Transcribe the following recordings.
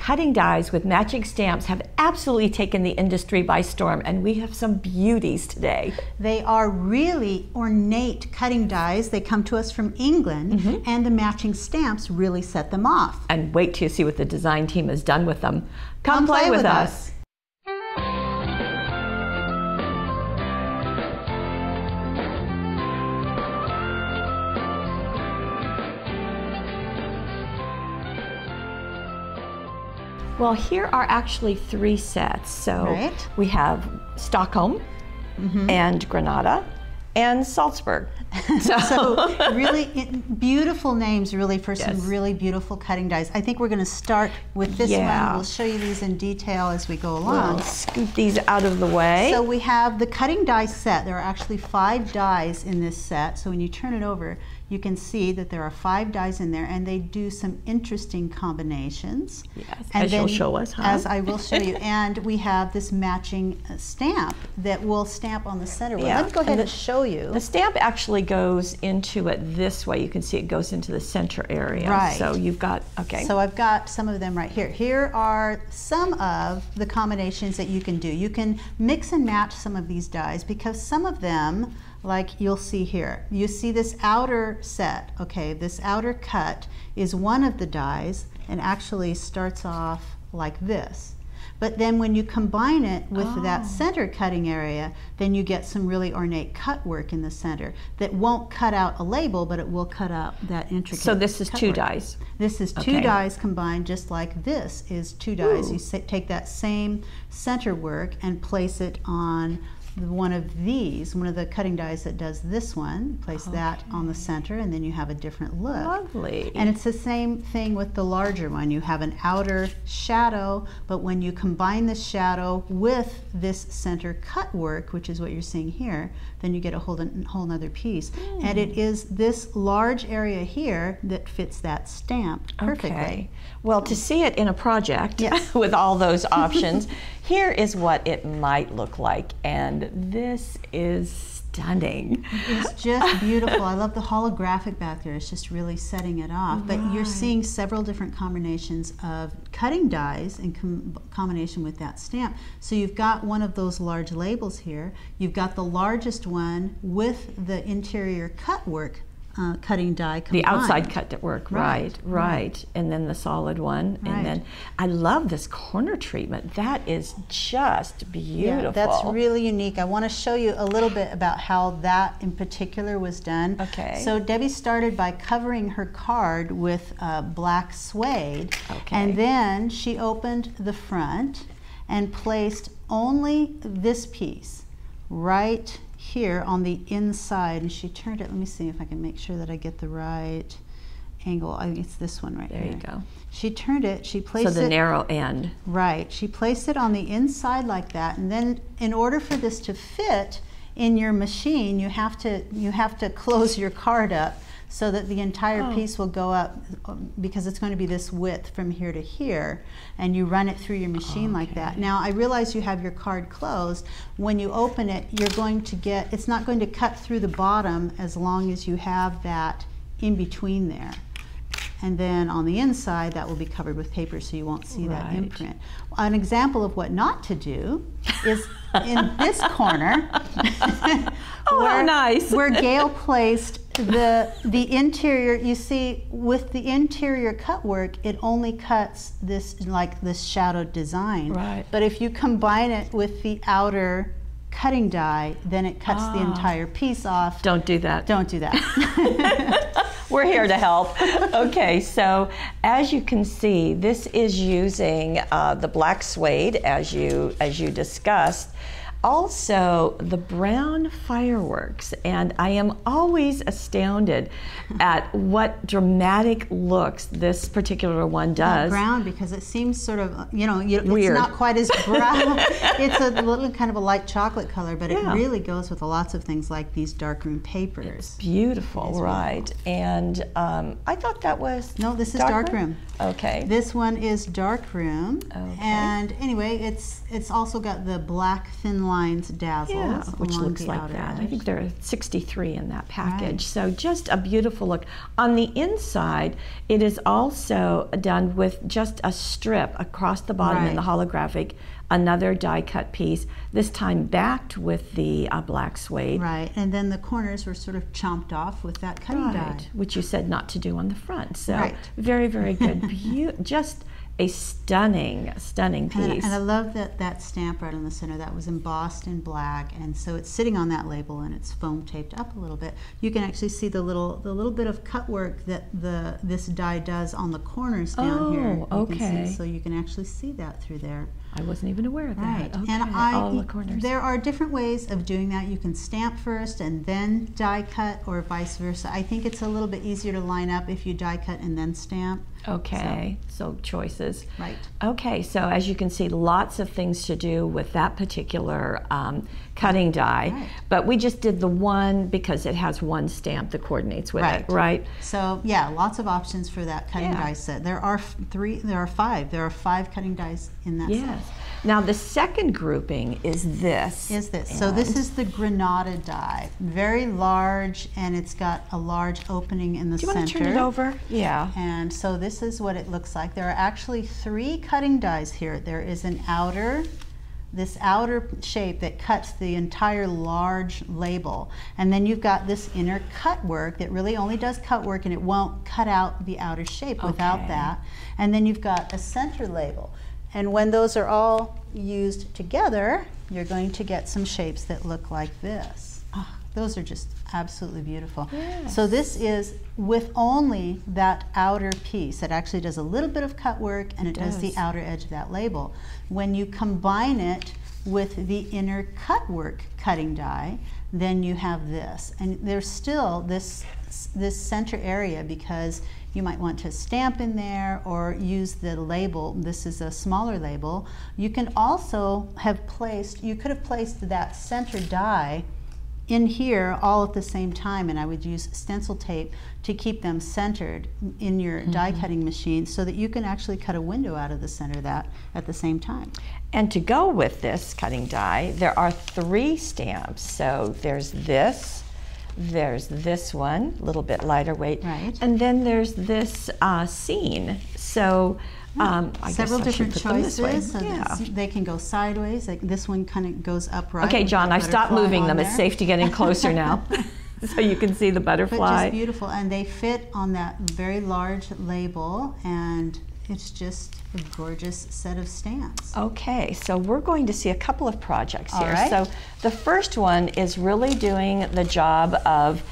cutting dies with matching stamps have absolutely taken the industry by storm, and we have some beauties today. They are really ornate cutting dies. They come to us from England, and the matching stamps really set them off. And wait till you see what the design team has done with them. Come play with us. Well, here are actually 3 sets. So we have Stockholm and Granada and Salzburg. So really beautiful names really for some really beautiful cutting dies. I think we're going to start with this one. We'll show you these in detail as we go along. We'll scoot these out of the way. So we have the cutting die set. There are actually 5 dies in this set. So when you turn it over, you can see that there are 5 dies in there, and they do some interesting combinations. Yes, as you'll show us, huh? As I will show you. And we have this matching stamp that will stamp on the center. Well, let me go ahead and show you. The stamp actually goes into it this way. You can see it goes into the center area. Right. So you've got, So I've got some of them right here. Here are some of the combinations that you can do. You can mix and match some of these dies because some of them, like you'll see here, you see this outer set, this outer cut is one of the dies and actually starts off like this. But then when you combine it with that center cutting area, then you get some really ornate cut work in the center that won't cut out a label, but it will cut out that intricate. So this is 2 dies. This is 2 dies combined, just like this is 2 dies. You take that same center work and place it on one of these, one of the cutting dies that does this one, place that on the center, and then you have a different look. Lovely. And it's the same thing with the larger one. You have an outer shadow, but when you combine the shadow with this center cut work, which is what you're seeing here, then you get a whole nother piece. And it is this large area here that fits that stamp perfectly. Well, to see it in a project with all those options, here is what it might look like, and this is stunning. It's just beautiful. I love the holographic back there. It's just really setting it off. But you're seeing several different combinations of cutting dies in combination with that stamp. So you've got one of those large labels here. You've got the largest one with the interior cut work cutting die combined. The outside cut work, right. And then the solid one. And then I love this corner treatment. That is just beautiful. Yeah, that's really unique. I want to show you a little bit about how that in particular was done. So Debbie started by covering her card with black suede. And then she opened the front and placed only this piece right here on the inside, and she turned it. Let me see if I can make sure that I get the right angle. I think it's this one right there. There you go. She turned it, she placed it. So the narrow end. Right. She placed it on the inside like that, and then in order for this to fit in your machine, you have to close your card up so that the entire piece will go up, because it's going to be this width from here to here, and you run it through your machine like that. Now, I realize you have your card closed. When you open it, you're going to get, it's not going to cut through the bottom as long as you have that in between there. And then on the inside, that will be covered with paper, so you won't see that imprint. An example of what not to do is in this corner, where Gail placed the interior. You see, with the interior cut work, it only cuts this, like this shadowed design. But if you combine it with the outer cutting die, then it cuts the entire piece off. Don't do that. Don't do that. We're here to help. Okay, so as you can see, this is using the black suede as you discussed. Also, the brown fireworks, and I am always astounded at what dramatic looks this particular one does. Brown, because it seems sort of, Weird. It's not quite as brown. It's a little kind of a light chocolate color, but it really goes with lots of things like these darkroom papers. It's beautiful, right? And I thought that was this is darkroom. Okay. This one is darkroom, and anyway, it's also got the black thin lines dazzles which along looks the like outer that. edge. I think there are 63 in that package. Right. So just a beautiful look. On the inside, it is also done with just a strip across the bottom in the holographic, another die cut piece, this time backed with the black suede. Right, and then the corners were sort of chomped off with that cutting die. Which you said not to do on the front. So very, very good. Just a stunning, stunning piece. And I love that stamp right on the center. That was embossed in black, and so it's sitting on that label and it's foam taped up a little bit. You can actually see the little bit of cut work that this die does on the corners down here. Okay. So you can actually see that through there. I wasn't even aware of that. Right. Okay. And all the corners. There are different ways of doing that. You can stamp first and then die cut, or vice versa. I think it's a little bit easier to line up if you die cut and then stamp. Okay, so choices. Right. Okay, so as you can see, lots of things to do with that particular cutting die. Right. But we just did the one because it has one stamp that coordinates with it, right? So yeah, lots of options for that cutting die set. There are five. There are 5 cutting dies in that set. Now the second grouping is this. So this is the Granada die. Very large, and it's got a large opening in the center. Do you want to turn it over? Yeah. And so this is what it looks like. There are actually 3 cutting dies here. There is this outer shape that cuts the entire large label. And then you've got this inner cut work that really only does cut work, and it won't cut out the outer shape without that. And then you've got a center label. And when those are all used together, you're going to get some shapes that look like this. Oh, those are just absolutely beautiful. Yes. So this is with only that outer piece. It actually does a little bit of cut work, and it does the outer edge of that label. When you combine it with the inner cut work cutting die, then you have this. And there's still this center area, because you might want to stamp in there or use the label. This is a smaller label. You can also you could have placed that center die in here all at the same time, and I would use stencil tape to keep them centered in your die cutting machine, so that you can actually cut a window out of the center of that at the same time. And to go with this cutting die, there are 3 stamps. So there's this one, a little bit lighter weight, and then there's this scene. So I several guess different choices. So yeah. They can go sideways. Like this one kind of goes upright. Okay, John, I stopped moving them. It's safe to get in closer now. So you can see the butterfly. But just beautiful, and they fit on that very large label, and it's just a gorgeous set of stamps. Okay, so we're going to see a couple of projects here. Right. So the first one is really doing the job of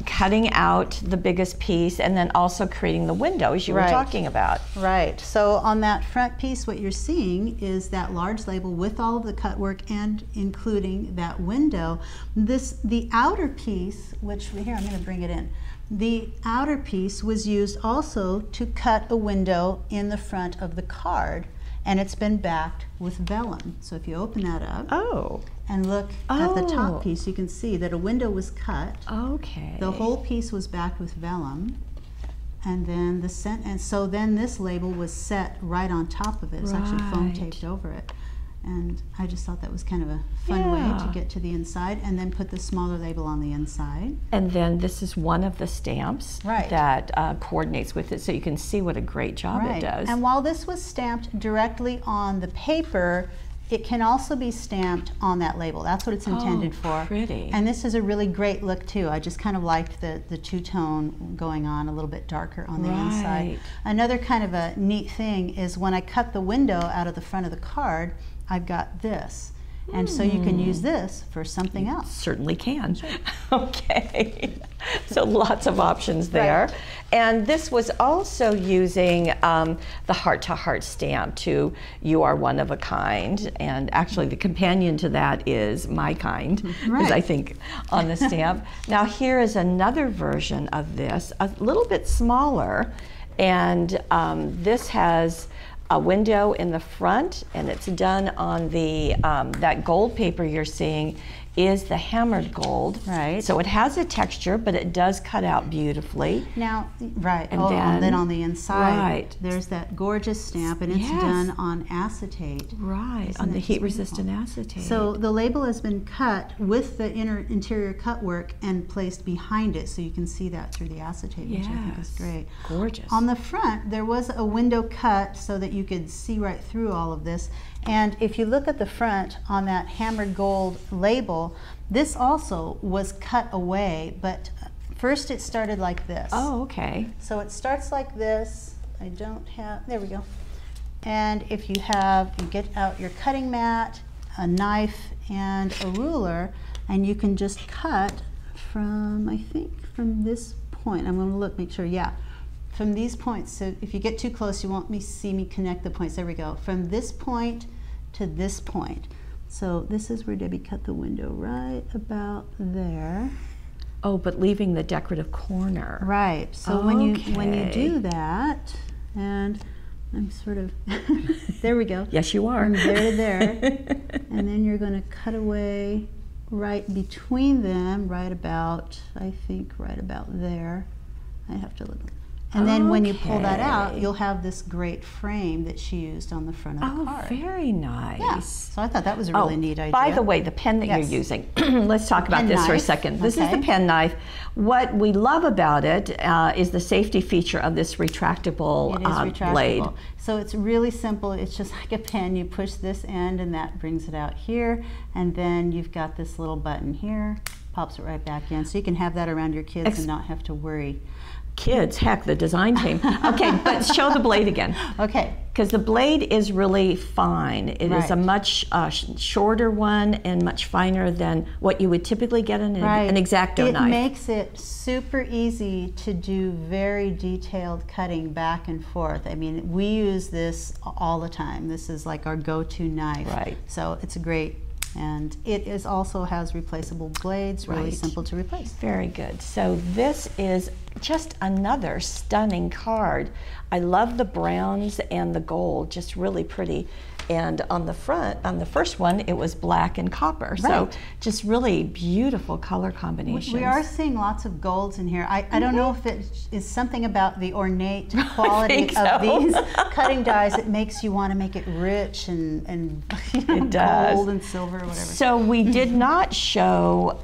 cutting out the biggest piece and then also creating the window, as you were talking about. Right. So on that front piece, what you're seeing is that large label with all of the cut work and including that window. The outer piece, which here I'm going to bring it in. The outer piece was used also to cut a window in the front of the card, and it's been backed with vellum. So if you open that up and look at the top piece, you can see that a window was cut. Okay. The whole piece was backed with vellum, and then so then this label was set right on top of it. It's actually foam taped over it. And I just thought that was kind of a fun way to get to the inside, and then put the smaller label on the inside. And then this is one of the stamps that coordinates with it, so you can see what a great job it does. And while this was stamped directly on the paper, it can also be stamped on that label. That's what it's intended for. Pretty. And this is a really great look too. I just kind of liked the two-tone going on, a little bit darker on the inside. Another kind of a neat thing is when I cut the window out of the front of the card, I've got this. And so you can use this for something else. Certainly can. Okay. So lots of options there. And this was also using the heart-to-heart stamp to "You Are One of a Kind." And actually the companion to that is "My Kind," is I think on the stamp. Now here is another version of this, a little bit smaller. And this has a window in the front, and it's done on the that gold paper you're seeing is the hammered gold. Right. So it has a texture, but it does cut out beautifully. Now, right, And then on the inside, right, there's that gorgeous stamp, and it's done on acetate. Right, on the heat-resistant acetate. So the label has been cut with the interior cut work and placed behind it, so you can see that through the acetate, which I think is great. Gorgeous. On the front, there was a window cut so that you could see right through all of this. And if you look at the front on that hammered gold label, this also was cut away, but first it started like this. Oh, okay. So it starts like this. I don't have, there we go. And if you get out your cutting mat, a knife, and a ruler, and you can just cut from, I think, from this point. I'm going to look, make sure, yeah. From these points, so if you get too close, you won't see me connect the points. There we go. From this point to this point. So this is where Debbie cut the window, right about there. Oh, but leaving the decorative corner. Right. So when you do that, and I'm sort of there we go. Yes, you are. From there to there, and then you're going to cut away right between them, right about, I think, right about there. I have to look. And then when you pull that out, you'll have this great frame that she used on the front of the card. Oh, very nice. Yeah. So I thought that was a really neat idea. By the way, the pen that you're using, let's talk about this for a second. This is the pen knife. What we love about it is the safety feature of this retractable, blade. So it's really simple. It's just like a pen. You push this end and that brings it out here. And then you've got this little button here, pops it right back in. So you can have that around your kids and not have to worry. Kids, heck, the design team. Okay, but show the blade again. Okay. Because the blade is really fine. It is a much shorter one and much finer than what you would typically get in an X-Acto knife. It makes it super easy to do very detailed cutting back and forth. I mean, we use this all the time. This is like our go-to knife. Right. So it's great. And it also has replaceable blades, really simple to replace. Very good. So this is just another stunning card. I love the browns and the gold, just really pretty. And on the front, on the first one, it was black and copper. So just really beautiful color combinations. We are seeing lots of golds in here. I don't know if it is something about the ornate quality of these cutting dies that makes you want to make it rich and it does. Gold and silver or whatever. So we did not show,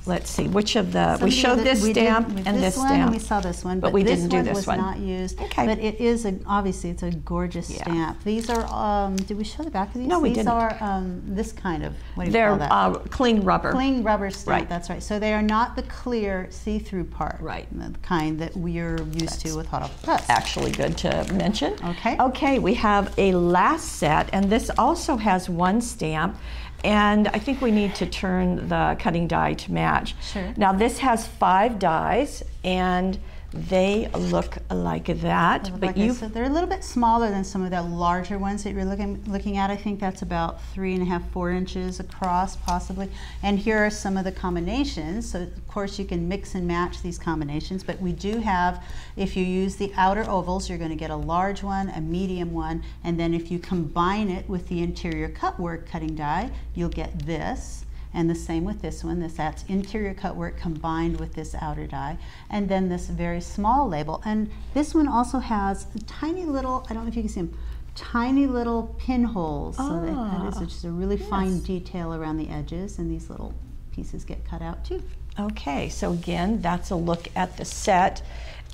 let's see, which of the, we showed this stamp and this stamp. And we saw this one, but we didn't do this one. was not used. Okay. But it is, obviously, it's a gorgeous stamp. These are, did we show the back of these? No, we didn't. These are this kind of, what do you call that? They're clean rubber. Clean rubber stamp, that's right. So they are not the clear see-through part. Right. The kind that we're used to with Hot Off the Press. Actually good to mention. Okay. Okay, we have a last set, and this also has one stamp. And I think we need to turn the cutting die to match. Sure. Now this has 5 dies, and they look like that. So they're a little bit smaller than some of the larger ones that you're looking at. I think that's about 3.5, 4 inches across, possibly. And here are some of the combinations. So of course you can mix and match these combinations, but we do have, if you use the outer ovals, you're going to get a large one, a medium one, and then if you combine it with the interior cut work cutting die, you'll get this. And the same with this one. That's interior cut work combined with this outer die. And then this very small label. And this one also has tiny little, I don't know if you can see them, tiny little pinholes. So that is just a really fine detail around the edges. And these little pieces get cut out too. Okay, so again, that's a look at the set.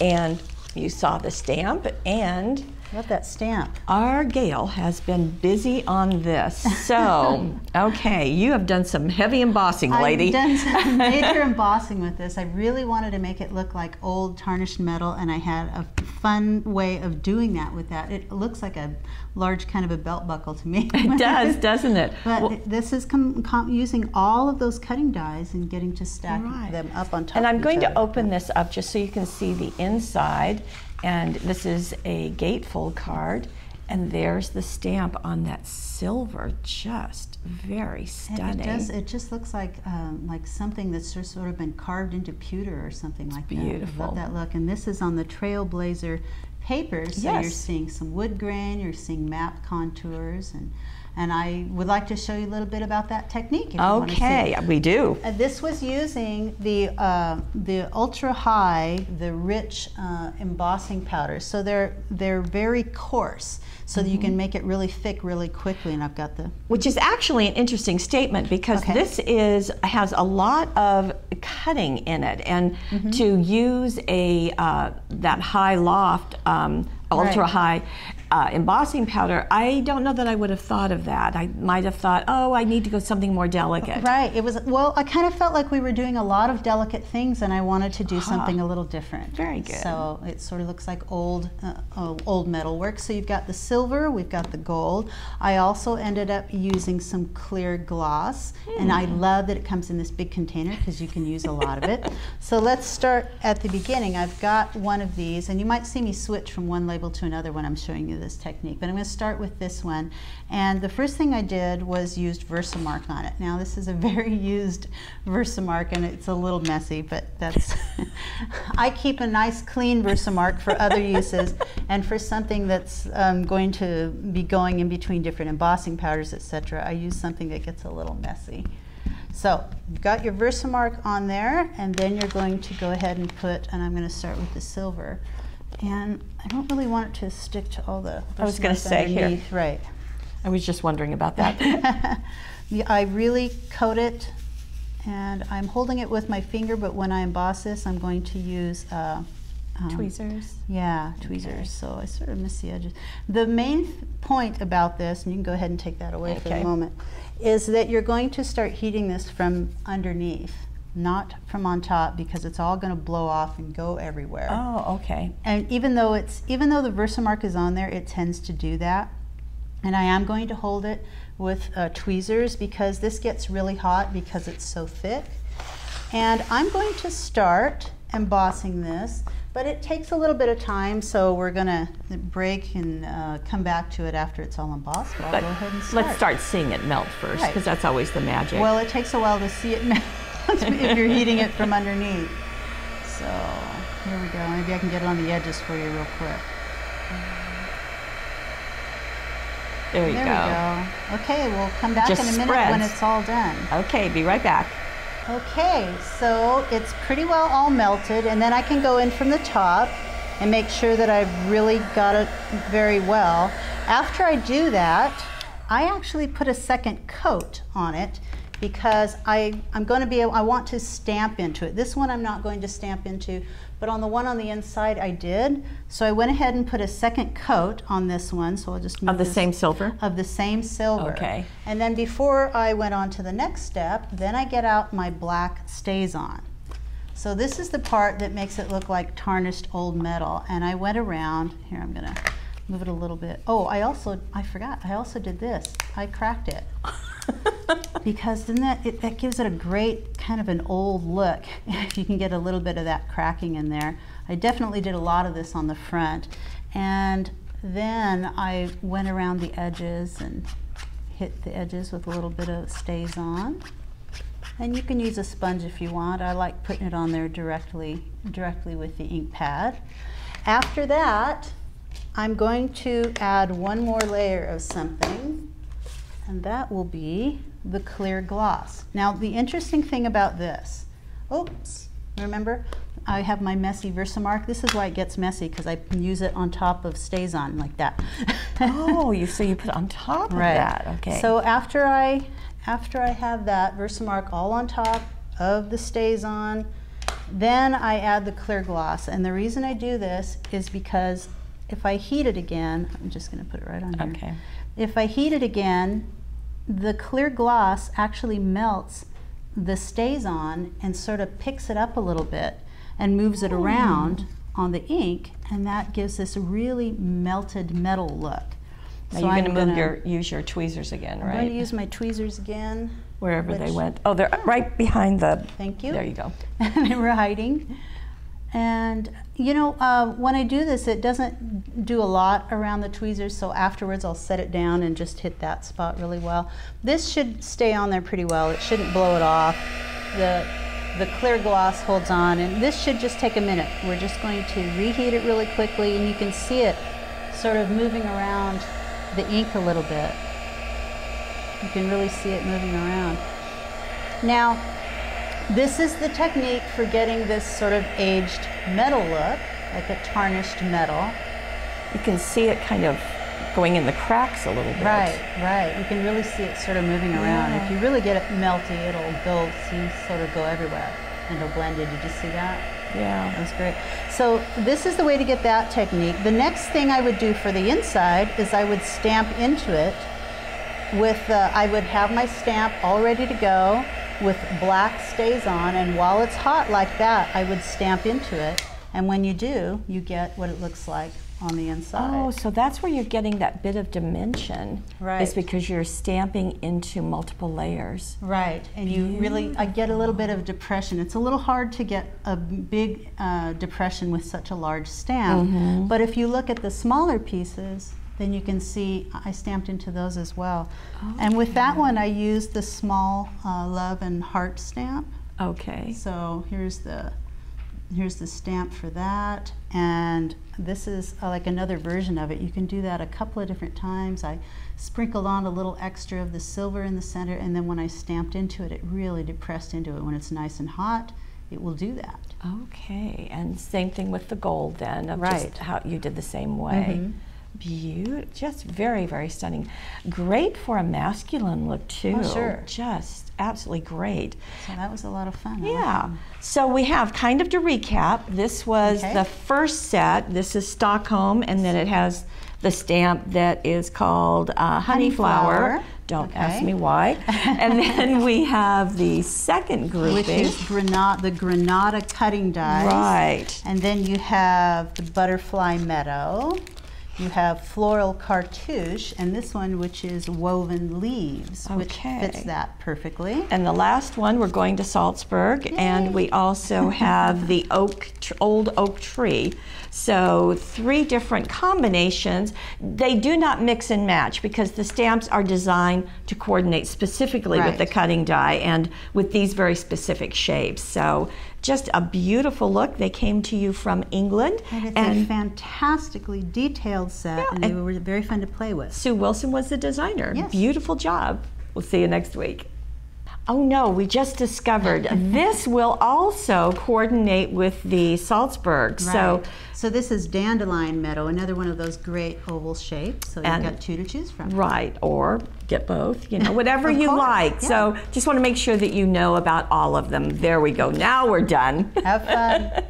And you saw the stamp, and love that stamp. Our Gail has been busy on this. So, okay, you have done some heavy embossing, lady. I've done some major embossing with this. I really wanted to make it look like old tarnished metal, and I had a fun way of doing that with that. It looks like a large kind of a belt buckle to me. It does, doesn't it? But this is using all of those cutting dies and getting to stack them up on top of each other. And I'm going to open this up just so you can see the inside. And this is a gatefold card, and there's the stamp on that silver, just very stunning. It just looks like something that's just sort of been carved into pewter or something like that. Beautiful. I love that look. And this is on the Trailblazer papers, so you're seeing some wood grain, you're seeing map contours, And I would like to show you a little bit about that technique if you want to see. Okay, we do. This was using the ultra high, the rich embossing powders. So they're very coarse, so that you can make it really thick really quickly. And I've got the... Which is actually an interesting statement, because this has a lot of cutting in it, and to use a that high loft, ultra high embossing powder, I don't know that I would have thought of that. I might have thought, oh, I need to go something more delicate. Right. It was, well, I kind of felt like we were doing a lot of delicate things, and I wanted to do something a little different. Very good. So it sort of looks like old metal work. So you've got the silver, we've got the gold. I also ended up using some clear gloss, and I love that it comes in this big container because you can use a lot of it. So let's start at the beginning. I've got one of these, and you might see me switch from one label to another when I'm showing you this technique, but I'm going to start with this one. And the first thing I did was used Versamark on it. Now this is a very used Versamark, and it's a little messy, but that's I keep a nice clean Versamark for other uses, and for something that's going to be going in between different embossing powders, etc. I use something that gets a little messy. So you've got your Versamark on there, and then you're going to go ahead and put, and I'm going to start with the silver. And I don't really want it to stick to all the... I was going to say here. Right. I was just wondering about that. I really coat it, and I'm holding it with my finger, but when I emboss this, I'm going to use... tweezers? Yeah, tweezers. Okay. So I sort of miss the edges. The main point about this, and you can go ahead and take that away for the moment, is that you're going to start heating this from underneath, not from on top, because it's all going to blow off and go everywhere. Oh, okay. And even though the Versamark is on there, it tends to do that. And I am going to hold it with tweezers, because this gets really hot because it's so thick. And I'm going to start embossing this, but it takes a little bit of time, so we're going to break and come back to it after it's all embossed. But I'll go ahead and start. Let's start seeing it melt first, because that's always the magic. Well, it takes a while to see it melt if you're heating it from underneath. So here we go. Maybe I can get it on the edges for you real quick. There we go. Okay, we'll come back in a minute when it's all done. Okay, be right back. Okay, so it's pretty well all melted, and then I can go in from the top and make sure that I've really got it very well. After I do that, I actually put a second coat on it, because I want to stamp into it. This one I'm not going to stamp into, but on the one on the inside I did. So I went ahead and put a second coat on this one. So I'll just move of the same silver? Of the same silver. Okay. And then before I went on to the next step, then I get out my black StazOn. So this is the part that makes it look like tarnished old metal. And I went around, here I'm gonna move it a little bit. Oh, I forgot, I also did this. I cracked it. Because then that gives it a great kind of an old look, if you can get a little bit of that cracking in there. I definitely did a lot of this on the front, and then I went around the edges and hit the edges with a little bit of StazOn. And you can use a sponge if you want. I like putting it on there directly with the ink pad. After that, I'm going to add one more layer of something, and that will be the clear gloss. Now, the interesting thing about this, oops, remember, I have my messy Versamark. This is why it gets messy, because I use it on top of StazOn like that. Oh, so you put it on top of that, okay. So after I have that Versamark all on top of the StazOn, then I add the clear gloss. And the reason I do this is because if I heat it again, I'm just going to put it right on here. Okay. If I heat it again, the clear gloss actually melts the StazOn and sort of picks it up a little bit and moves it around on the ink, and that gives this really melted metal look. Now so you're going to use your tweezers again, right? I'm going to use my tweezers again. Wherever they went. Oh, they're right behind the... Thank you. There you go. They were hiding. And you know, when I do this, it doesn't do a lot around the tweezers, so afterwards I'll set it down and just hit that spot really well. This should stay on there pretty well. It shouldn't blow it off. The clear gloss holds on, and this should just take a minute. We're just going to reheat it really quickly, and you can see it sort of moving around the ink a little bit. You can really see it moving around. Now, this is the technique for getting this sort of aged metal look, like a tarnished metal. You can see it kind of going in the cracks a little bit. Right, right. You can really see it sort of moving around. If you really get it melty, it'll go, see, sort of go everywhere, and it'll blend in. Did you see that? Yeah. That was great. So this is the way to get that technique. The next thing I would do for the inside is I would stamp into it with, I would have my stamp all ready to go with black stays on, and while it's hot like that, I would stamp into it. And when you do, you get what it looks like on the inside. Oh, so that's where you're getting that bit of dimension. Right. Is because you're stamping into multiple layers. Right, and you really, I get a little bit of depression. It's a little hard to get a big depression with such a large stamp, but if you look at the smaller pieces, then you can see I stamped into those as well. Okay. And with that one, I used the small love and heart stamp. Okay. So here's the stamp for that, and this is like another version of it. You can do that a couple of different times. I sprinkled on a little extra of the silver in the center, and then when I stamped into it, it really depressed into it. When it's nice and hot, it will do that. Okay, and same thing with the gold then, of right. Just how you did the same way. Beautiful, just very, very stunning. Great for a masculine look too. Oh, sure. Just absolutely great. So that was a lot of fun. Yeah. So we have, kind of to recap, this was the first set. This is Stockholm, and then it has the stamp that is called Honeyflower. Don't ask me why. And then we have the second grouping, which is the Granada cutting dies. Right. And then you have the Butterfly Meadow. You have Floral Cartouche, and this one, which is Woven Leaves, which fits that perfectly. And the last one, we're going to Salzburg, and we also have the old oak tree. So 3 different combinations. They do not mix and match because the stamps are designed to coordinate specifically with the cutting die and with these very specific shapes. So just a beautiful look. They came to you from England. And it's a fantastically detailed set, and they were very fun to play with. Sue Wilson was the designer. Yes. Beautiful job. We'll see you next week. Oh no, we just discovered this will also coordinate with the Salzburg. Right. So this is Dandelion Meadow, another one of those great oval shapes. So you've got 2 to choose from. Right, or get both, you know, whatever you like. Yeah. So just want to make sure that you know about all of them. There we go. Now we're done. Have fun.